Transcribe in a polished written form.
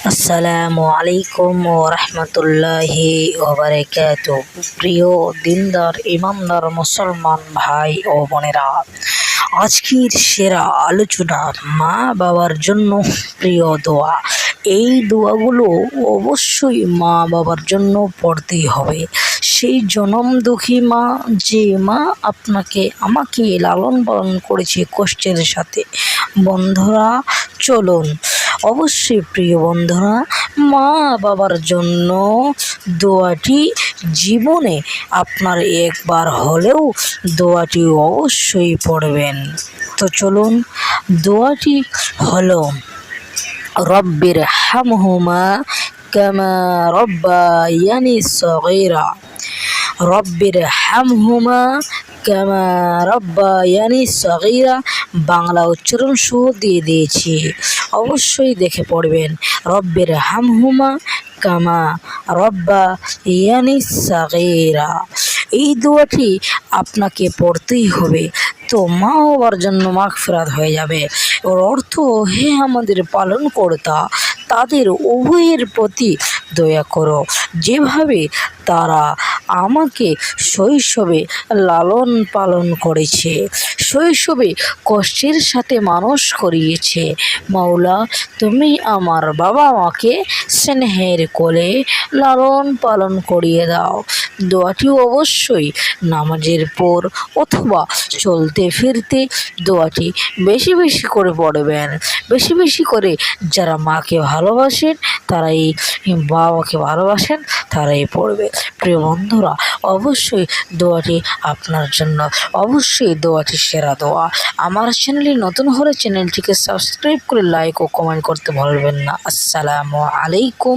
আসসালামু আলাইকুম ওরহমতুল্লাহি ওবারাকাতু। প্রিয় দিনদার ইমানদার মুসলমান ভাই ও বোনেরা, আজকের সেরা আলোচনা মা বাবার জন্য প্রিয় দোয়া। এই দোয়াগুলো অবশ্যই মা বাবার জন্য পড়তেই হবে। সেই জনম দুঃখী মা, যে মা আমাকে লালন পালন করেছে কষ্টের সাথে। বন্ধুরা চলুন, অবশ্যই প্রিয় বন্ধুরা, মা বাবার জন্য দোয়াটি জীবনে আপনার একবার হলেও দোয়াটি অবশ্যই পড়বেন। তো চলুন, দোয়াটি হলো রব্বির হামহুমা কামা রব্বায়ানি সগীরা। রব্বির হামহুমা কামা রব্বায়ানি সগীরা বাংলা উচ্চারণ সহ দিয়ে দিয়েছি, অবশ্যই দেখে পড়বেন। রব্বির হামহুমা কামা রব্বায়ানি সগীরা, এই দোয়াটি আপনাকে পড়তেই হবে। তো মা বাবার জন্য মাগফিরাত হয়ে যাবে। ওর অর্থ, হে আমাদের পালনকর্তা, তাদের উভয়ের প্রতি দয়া করো, যেভাবে তারা আমাকে শৈশবে লালন পালন করেছে, শৈশবে কষ্টের সাথে মানুষ করিয়েছে। মাওলা, তুমি আমার বাবা মাকে স্নেহের কোলে লালন পালন করিয়ে দাও। দোয়াটি অবশ্যই নামাজের পর অথবা চলতে ফিরতে দোয়াটি বেশি বেশি করে পড়বেন। বেশি বেশি করে যারা মাকে ভালোবাসেন, তারাই বাবাকে ভালোবাসেন, তারাই পড়বে। প্রিয় বন্ধুরা, অবশ্যই দোয়াটি আপনার জন্য, অবশ্যই দোয়াটি সেরা দোয়া। আমার চ্যানেলে নতুন হলে চ্যানেলটিকে সাবস্ক্রাইব করে লাইক ও কমেন্ট করতে ভুলবেন না। আসসালামু আলাইকুম।